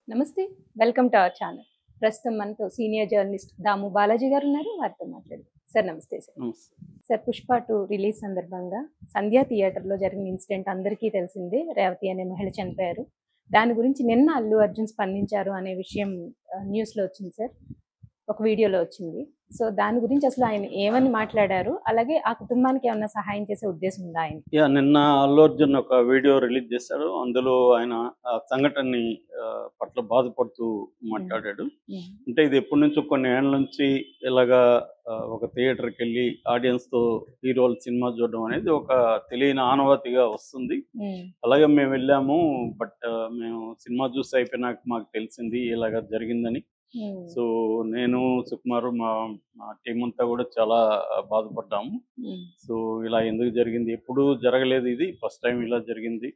నమస్తే. Welcome to our channel. ప్రస్తుతం మనతో సీనియర్ జర్నలిస్ట్ దాము బాలాజీ గారు ఉన్నారు. వారితో మాట్లాడదాం. సార్ నమస్తే సార్. నమస్తే. సార్ 'పుష్ప 2' రిలీజ్ సందర్భంగా సంధ్యా థియేటర్‌లో జరిగిన ఇన్సిడెంట్ అందరికీ తెలిసిందే. రేవతి అనే మహిళ చనిపోయారు. దాని గురించి నిన్న అల్లు అర్జున్ స్పందించారు అనే విషయం న్యూస్‌లో వచ్చింది సార్. ఒక వీడియోలో వచ్చింది. సో, దాని గురించి అసలు ఆయన ఏమని మాట్లాడారు? అలాగే ఆ కుటుంబానికి ఏమన్నా సహాయం చేసే ఉద్దేశం ఉందా ఆయనకి? నిన్న అల్లు అర్జున్ ఒక వీడియో రిలీజ్ చేశాడు. అందులో ఆయన ఆ సంఘటనని పట్ల బాధపడుతూ మాట్లాడాడు. హ్మ్. అంటే ఇది ఎప్పటినుంచో కొన్ని ఏళ్ల నుంచి ఇలాగా ఒక థియేటర్‌కెళ్ళి ఆడియన్స్‌తో హీరోలు సినిమా చూడడం అనేది ఒక తెలియని ఆనవాయితీగా వస్తుంది. హ్మ్. అలాగే మేము వెళ్ళాము. బట్ మేము సినిమా చూసి అయిపోయినాక మాకు తెలిసింది ఇలాగ జరిగిందని. హ్మ్. సో, నేను, సుకుమారు మా మా టీమ్ అంతా కూడా చాలా బాధపడ్డాము. హ్మ్. సో, ఇలా ఎందుకు జరిగింది? ఎప్పుడూ జరగలేదు ఇది. ఫస్ట్ టైమ్ ఇలా జరిగింది.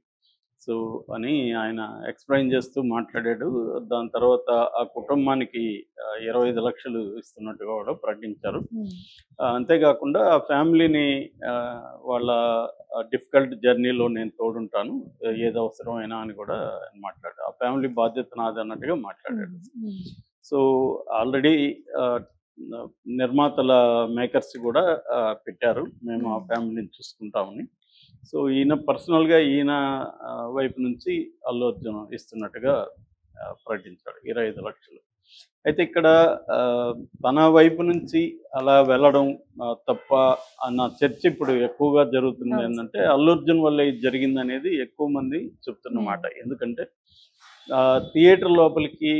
సో, అని ఆయన ఎక్స్‌ప్లెయిన్ చేస్తూ మాట్లాడాడు. దాని తర్వాత ఆ కుటుంబానికి 25 లక్షలు ఇస్తున్నట్టుగా కూడా ప్రకటించారు. హ్మ్. అంతేకాకుండా ఆ ఫ్యామిలీని వాళ్ళ డిఫికల్ట్ జర్నీలో నేను తోడుంటాను. ఏది అవసరమైనా అని కూడా ఆయన మాట్లాడాడు. ఆ ఫ్యామిలీ బాధ్యత నాదన్నట్టుగా మాట్లాడాడు. హ్మ్. సో, ఆల్రెడీ ఆహ్, న నిర్మాతల మేకర్స్ కూడా పెట్టారు. మేము ఆ ఫ్యామిలీని చూసుకుంటామని. సో, ఈయన పర్సనల్‌గా ఈయన వైపు నుంచి అల్లు అర్జున్ ఇస్తున్నట్టుగా ప్రకటించాడు 25 లక్షలు. అయితే ఇక్కడ ఆహ్, తన వైపు నుంచి అలా వెళ్ళడం తప్ప అన్న చర్చ ఇప్పుడు ఎక్కువగా జరుగుతుంది. అవును. ఏందంటే అల్లు అర్జున్ వల్లే ఇది జరిగిందనేది ఎక్కువ మంది చెప్తున్న మాట. ఎందుకంటే థియేటర్ లోపలికి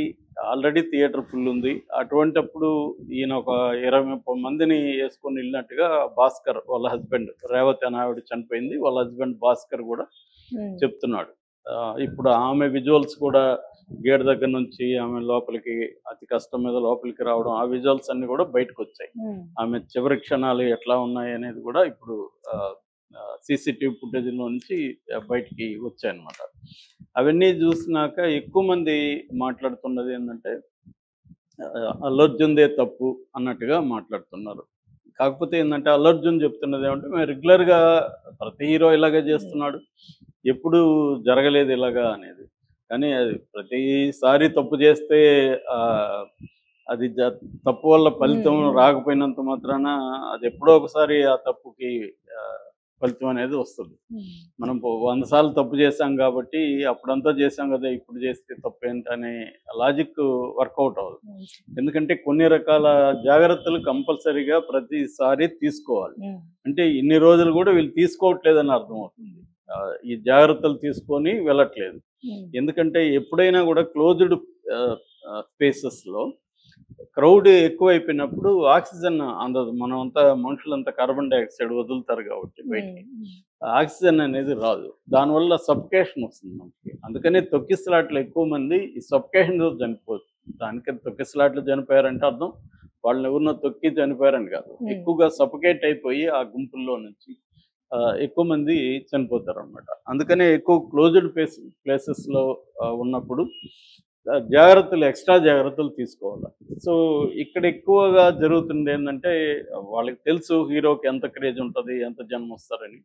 ఆల్రెడీ థియేటర్ ఫుల్ ఉంది. అటువంటప్పుడు ఈయన ఒక 20, 30 మందిని యేసుకొని ఎళ్ళినట్టుగా భాస్కర్ వాళ్ళ హస్బెండ్, రేవతి అనే ఆవిడ చనిపోయింది. వాళ్ళ హస్బెండ్ భాస్కర్ గూడా హ్మ్. చెప్తున్నాడు. ఇప్పుడు ఆమె విజువల్స్ కూడా గేట్ దగ్గర నుంచి ఆమె లోపలికి అతి కష్టం మీద లోపలికి రావడం, ఆ విజువల్స్ అన్నీ గూడా బయటకొచ్చాయి. హ్మ్. ఆమె చివరి క్షణాలు ఎట్లా ఉన్నాయనేది గూడా ఇప్పుడు ఆహ్, ఆహ్, సీసీటీవీ ఫుటేజ్‌లో నుంచి బయటికి వచ్చాయన్నమాట. అవన్నీ జూసినాక ఎక్కువ మంది మాట్లాడుతున్నది ఏందంటే అల్లు అర్జున్‌దే తప్పు అన్నట్టుగా మాట్లాడుతున్నారు. కాకపోతే ఏందంటే అల్లు అర్జున్ చెప్తున్నదేమంటే మేము రెగ్యులర్‌గా ప్రతి హీరో ఇలాగే హ్మ్. జేస్తున్నాడు. ఎప్పుడూ జరగలేదు ఇలాగా అనేది. కానీ అది ప్రతిసారి తప్పు జేస్తే ఆహ్, అది తప్పు వల్ల ఫలితం హ్మ్. రాకపోయినంత మాత్రాన అది ఎప్పుడో ఒకసారి ఆ తప్పుకి ఆహ్, ఫలితం అనేది వస్తది. హ్మ్. మనం 100 సార్లు తప్పు చేశాం కాబట్టి అప్పుడంతా చేశాం గదా! ఇప్పుడు చేస్తే తప్పేంటనే లాజిక్ వర్కౌట్ అవ్వదు. హ్మ్. ఎందుకంటే కొన్ని రకాల జాగ్రత్తలు కంపల్సరీగా ప్రతిసారి తీసుకోవాలి. హ్మ్. అంటే ఇన్ని రోజులు గూడా వీళ్ళు తీసుకోవట్లేదని అర్థమవుతుంది. ఈ జాగ్రత్తలు తీసుకొని వెళ్ళట్లేదు. హ్మ్. ఎందుకంటే ఎప్పుడైనా గూడా క్లోజ్డ్ ఆహ్, ఆహ్, స్పేసెస్‌లో క్రౌడ్ ఎక్కువైపోయినప్పుడు ఆక్సిజన్ అందదు. మనమంతా మనుషులంతా కార్బన్ డయాక్సైడ్ వదులుతారు గాబట్టి బయటికి. హ్మ్. ఆక్సిజన్ అనేది రాదు. దానివల్ల సఫోకేషన్ వస్తుంది మనకి. అందుకనే తొక్కిసలాటలో ఎక్కువ మంది ఈ సఫోకేషన్‌తో చనిపోతారు. దానికని తొక్కిసలాటలో చనిపోయారంటే అర్థం వాళ్ళనెవరినో తొక్కి చనిపోయారని కాదు. హ్మ్. ఎక్కువగా సఫోకేట్ అయిపోయి ఆ గుంపుల్లో నుంచి ఎక్కువ మంది చనిపోతారనమాట. అందుకనే ఎక్కువ క్లోజ్డ్ ప్లేసెస్‌లో ఉన్నప్పుడు జాగ్రత్తలు ఎక్స్‌ట్రా జాగ్రత్తలు తీసుకోవాలి. సో, ఇక్కడ ఎక్కువగా జరుగుతుందేందంటే వాళ్ళకి తెలుసు హీరోకి ఎంత క్రేజ్ ఉంటది, ఎంత జనమొస్తారని.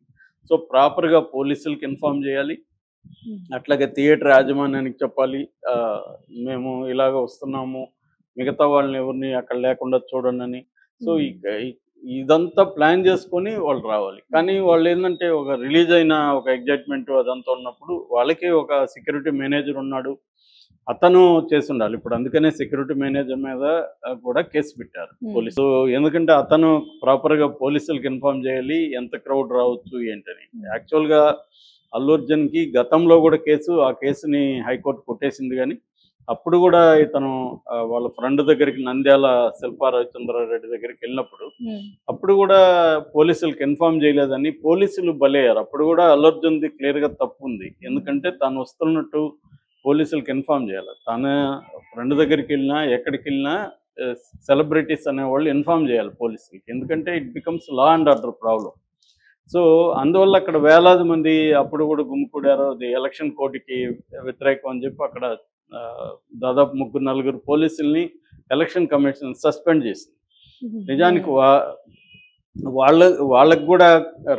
సో, ప్రాపర్‌గా పోలీసులకి ఇన్ఫార్మ్ జేయాలి. హ్మ్. అట్లాగే థియేటర్ యాజమాన్యానికి చెప్పాలి. ఆహ్, మేము ఇలాగ వస్తున్నాము. మిగతా వాళ్ళని ఎవరిని అక్కడ లేకుండా చూడండని. సో, హ్మ్. ఇదంతా ప్లాన్ జేసుకొని వాళ్ళు రావాలి. కానీ వాళ్ళేందంటే ఒక రిలీజ్ అయిన ఒక ఎక్సైట్‌మెంట్ అదంతా ఉన్నప్పుడు వాళ్ళకి ఒక సెక్యూరిటీ మేనేజర్ ఉన్నాడు. అతను చేసుండాలి. ఇప్పుడు అందుకనే సెక్యూరిటీ మేనేజర్ మీద కూడా కేసు పెట్టారు హ్మ్. పోలీసు. సో, ఎందుకంటే అతను ప్రాపర్‌గా పోలీసులకి ఇన్ఫార్మ్ జేయాలి. ఎంత క్రౌడ్ రావచ్చు ఏంటని. హ్మ్. యాక్చువల్‌గా అల్లు అర్జున్‌కి గతంలో గూడా ఆ కేసుని హైకోర్ట్ కొట్టేసింది గానీ, అప్పుడు గూడా ఇతను వాళ్ళ ఫ్రెండ్ దగ్గరికి నంద్యాల శిల్పా రవిచంద్రారెడ్డి దగ్గరికెళ్ళినప్పుడు, హ్మ్. అప్పుడు గూడా పోలీసులకి ఇన్ఫార్మ్ జేయలేదని పోలీసులు బలయ్యారు. అప్పుడు గూడా అల్లు అర్జున్‌ది క్లియర్‌గా తప్పుంది. ఎందుకంటే తను వస్తున్నట్టు పోలీసులకి ఇన్ఫార్మ్ జేయాల. తన ఫ్రెండ్ దగ్గరికెళ్ళినా, ఎక్కడికెళ్ళినా ఆహ్, సెలబ్రిటీస్ అనేవాళ్ళు ఇన్ఫార్మ్ జేయాలి పోలీసులకి. ఎందుకంటే it becomes law and order problem. So, అందువల్ల అక్కడ వేలాది మంది అప్పుడు గూడా గుమికూడారు. అది ఎలక్షన్ కోడ్‌కి వ్యతిరేకం అని జెప్పి అక్కడ ఆహ్, దాదాపు ముగ్గురు, నలుగురు పోలీసుల్ని ఎలక్షన్ కమిషన్ సస్పెండ్ జేసింది. హ్మ్. నిజానికి వాళ్ళకి కూడా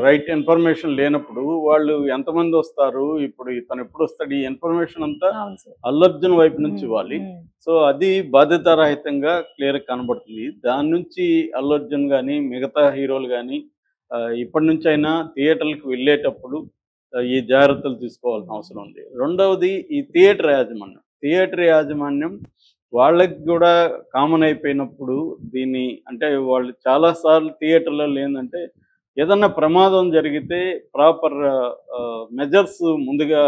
రైట్ ఇన్ఫర్మేషన్ లేనప్పుడు వాళ్ళు ఎంతమంది వస్తారు, ఇప్పుడు ఇతను ఎప్పుడు వస్తాడు, ఈ ఇన్ఫర్మేషన్ అంతా అవును సార్. అల్లు అర్జున్ వైపు నుంచి ఇవ్వాలి. సో అది బాధ్యతారహితంగా క్లియర్ కనబడుతుంది. దాని నుంచి అల్లు అర్జున్ కానీ మిగతా హీరోలు కానీ ఇప్పటి నుంచి అయినా థియేటర్లకు వెళ్ళేటప్పుడు ఈ జాగ్రత్తలు తీసుకోవాల్సిన అవసరం ఉంది. రెండవది ఈ థియేటర్ యాజమాన్యం వాళ్ళకి కూడా కామన్ అయిపోయినప్పుడు దీన్ని అంటే వాళ్ళు చాలాసార్లు థియేటర్లలో ఏంటంటే ఏదన్నా ప్రమాదం జరిగితే ప్రాపర్ మెజర్స్ ముందుగా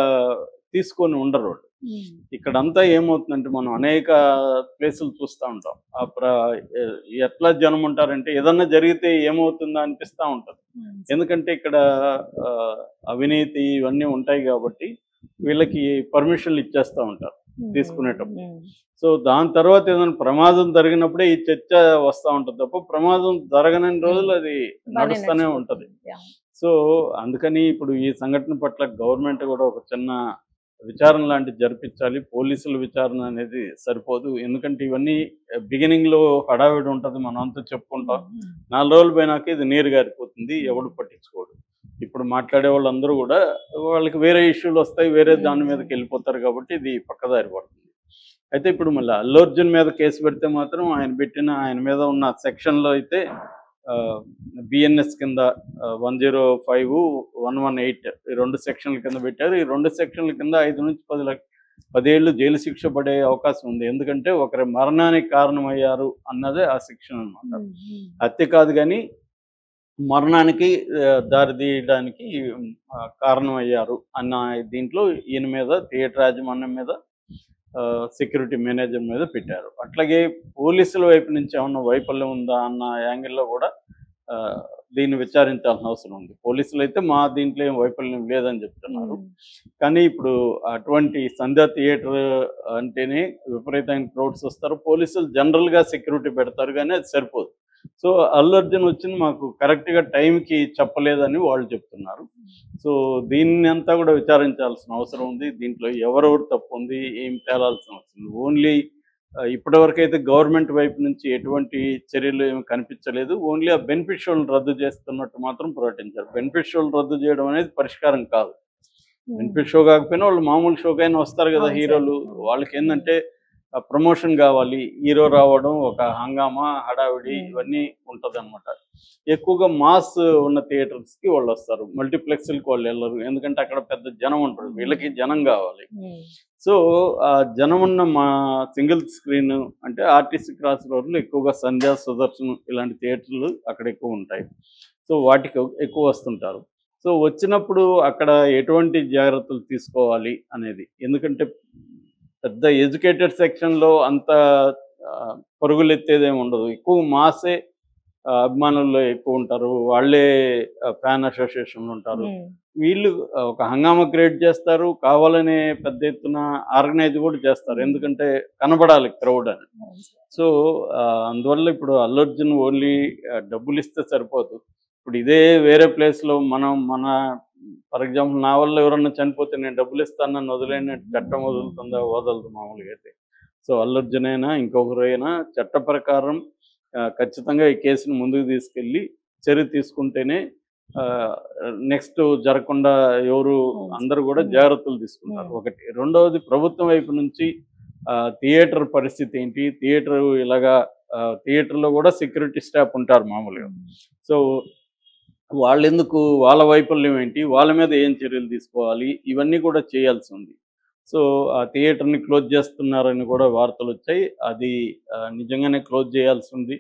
తీసుకొని ఉండరు వాళ్ళు. ఇక్కడంతా ఏమవుతుందంటే మనం అనేక ప్లేసులు చూస్తూ ఉంటాం. ఎట్లా జనం ఉంటారంటే ఏదన్నా జరిగితే ఏమవుతుందా అనిపిస్తూ ఉంటుంది. ఎందుకంటే ఇక్కడ ఆ, అవినీతి ఇవన్నీ ఉంటాయి కాబట్టి వీళ్ళకి పర్మిషన్లు ఇచ్చేస్తూ ఉంటారు తీసుకునేటప్పుడు. సో దాని తర్వాత ఏదైనా ప్రమాదం జరిగినప్పుడే ఈ చర్చ వస్తూ ఉంటుంది తప్ప ప్రమాదం జరగని రోజులు అది నడుస్తూనే ఉంటుంది. సో అందుకని ఇప్పుడు ఈ సంఘటన పట్ల గవర్నమెంట్ కూడా ఒక చిన్న విచారణ లాంటిది జరిపించాలి. పోలీసుల విచారణ అనేది సరిపోదు. ఎందుకంటే ఇవన్నీ బిగినింగ్లో హడావిడి ఉంటుంది, మనం అంతా చెప్పుకుంటాం. 4 రోజులు పోయినాక ఇది నీరు గారిపోతుంది, ఎవడు పట్టించుకోడు. ఇప్పుడు మాట్లాడే వాళ్ళందరూ కూడా వాళ్ళకి వేరే ఇష్యూలు వస్తాయి, వేరే దాని మీదకి వెళ్ళిపోతారు కాబట్టి ఇది పక్కదారి పడుతుంది. అయితే ఇప్పుడు మళ్ళీ అల్లు అర్జున్ మీద కేసు పెడితే మాత్రం ఆయన మీద ఉన్న సెక్షన్లో అయితే బిఎన్ఎస్ కింద 105, 118 ఈ 2 సెక్షన్ల కింద పెట్టారు. ఈ 2 సెక్షన్ల కింద 5 నుంచి 10 ఏళ్ళు జైలు శిక్ష పడే అవకాశం ఉంది. ఎందుకంటే ఒకరి మరణానికి కారణమయ్యారు అన్నదే ఆ సెక్షన్ అనమాట. హత్య కాదు కానీ మరణానికి దారి తీయడానికి కారణమయ్యారు అన్న దీంట్లో ఈయన మీద థియేటర్ యాజమాన్యం మీద సెక్యూరిటీ మేనేజర్ మీద పెట్టారు. అట్లాగే పోలీసుల వైపు నుంచి ఏమన్నా వైఫల్యం ఉందా అన్న యాంగిల్లో కూడా దీన్ని విచారించాల్సిన అవసరం ఉంది. పోలీసులు అయితే మా దీంట్లో ఏం వైఫల్యం లేదని చెప్తున్నారు. కానీ ఇప్పుడు అటువంటి సంధ్యా థియేటర్ అంటేనే విపరీతమైన క్రౌడ్స్ వస్తారు. పోలీసులు జనరల్గా సెక్యూరిటీ పెడతారు కానీ అది సరిపోదు. సో అల్లు అర్జున్ వచ్చింది మాకు కరెక్ట్గా టైంకి చెప్పలేదని వాళ్ళు చెప్తున్నారు. సో దీన్ని అంతా కూడా విచారించాల్సిన అవసరం ఉంది. దీంట్లో ఎవరెవరు తప్పు ఉంది, ఏం తేలాల్సిన అవసరం ఉంది. ఓన్లీ ఇప్పటివరకైతే గవర్నమెంట్ వైపు నుంచి ఎటువంటి చర్యలు ఏమి కనిపించలేదు. ఓన్లీ ఆ బెనిఫిట్ షోలను రద్దు చేస్తున్నట్టు మాత్రం ప్రకటించారు. బెనిఫిట్ షోలు రద్దు చేయడం అనేది పరిష్కారం కాదు. బెనిఫిట్ షో కాకపోయినా వాళ్ళు మామూలు షోకైనా వస్తారు కదా హీరోలు. వాళ్ళకి ఏంటంటే ప్రమోషన్ కావాలి, హీరో రావడం, ఒక హంగామా, హడావిడి ఇవన్నీ ఉంటుంది అనమాట. ఎక్కువగా మాస్ ఉన్న థియేటర్స్కి వాళ్ళు వస్తారు, మల్టీప్లెక్స్లకి వాళ్ళు వెళ్ళరు. ఎందుకంటే అక్కడ పెద్ద జనం ఉంటారు, వీళ్ళకి జనం కావాలి. సో ఆ జనం ఉన్న మా సింగిల్ స్క్రీన్ అంటే ఆర్టీసీ క్రాస్ రోడ్లు ఎక్కువగా సంధ్యా, సుదర్శన్ ఇలాంటి థియేటర్లు అక్కడ ఎక్కువ ఉంటాయి. సో వాటికి ఎక్కువ వస్తుంటారు. సో వచ్చినప్పుడు అక్కడ ఎటువంటి జాగ్రత్తలు తీసుకోవాలి అనేది, ఎందుకంటే పెద్ద ఎడ్యుకేటెడ్ సెక్షన్లో అంత పరుగులు ఎత్తేదేమి ఉండదు. ఎక్కువ మాసే అభిమానుల్లో ఎక్కువ ఉంటారు, వాళ్ళే ఫ్యాన్ అసోసియేషన్లు ఉంటారు. వీళ్ళు ఒక హంగామా క్రియేట్ చేస్తారు, కావాలనే పెద్ద ఎత్తున ఆర్గనైజ్ కూడా చేస్తారు, ఎందుకంటే కనబడాలి క్రౌడ్ అని. సో అందువల్ల ఇప్పుడు అల్లు అర్జున్ ఓన్లీ డబ్బులు ఇస్తే సరిపోదు. ఇప్పుడు ఇదే వేరే ప్లేస్లో మన ఫర్ ఎగ్జాంపుల్ నా వల్ల ఎవరన్నా చనిపోతే నేను డబ్బులు ఇస్తానని వదిలేని చట్టం వదులుతుందా? వదలదు మామూలుగా అయితే. సో అల్లు అర్జున్ అయినా ఇంకొకరైనా చట్ట ప్రకారం ఖచ్చితంగా ఈ కేసును ముందుకు తీసుకెళ్ళి చర్య తీసుకుంటేనే నెక్స్ట్ జరగకుండా అందరూ కూడా జాగ్రత్తలు తీసుకుంటారు. ఒకటి. రెండవది, ప్రభుత్వం వైపు నుంచి థియేటర్ పరిస్థితి ఏంటి, థియేటర్లో కూడా సెక్యూరిటీ స్టాఫ్ ఉంటారు మామూలుగా. సో వాళ్ళెందుకు, వాళ్ళ వైఫల్యం ఏంటి, వాళ్ళ మీద ఏం చర్యలు తీసుకోవాలి, ఇవన్నీ కూడా చేయాల్సి ఉంది. సో ఆ థియేటర్ని క్లోజ్ చేస్తున్నారని కూడా వార్తలు వచ్చాయి. అది నిజంగానే క్లోజ్ చేయాల్సి ఉంది.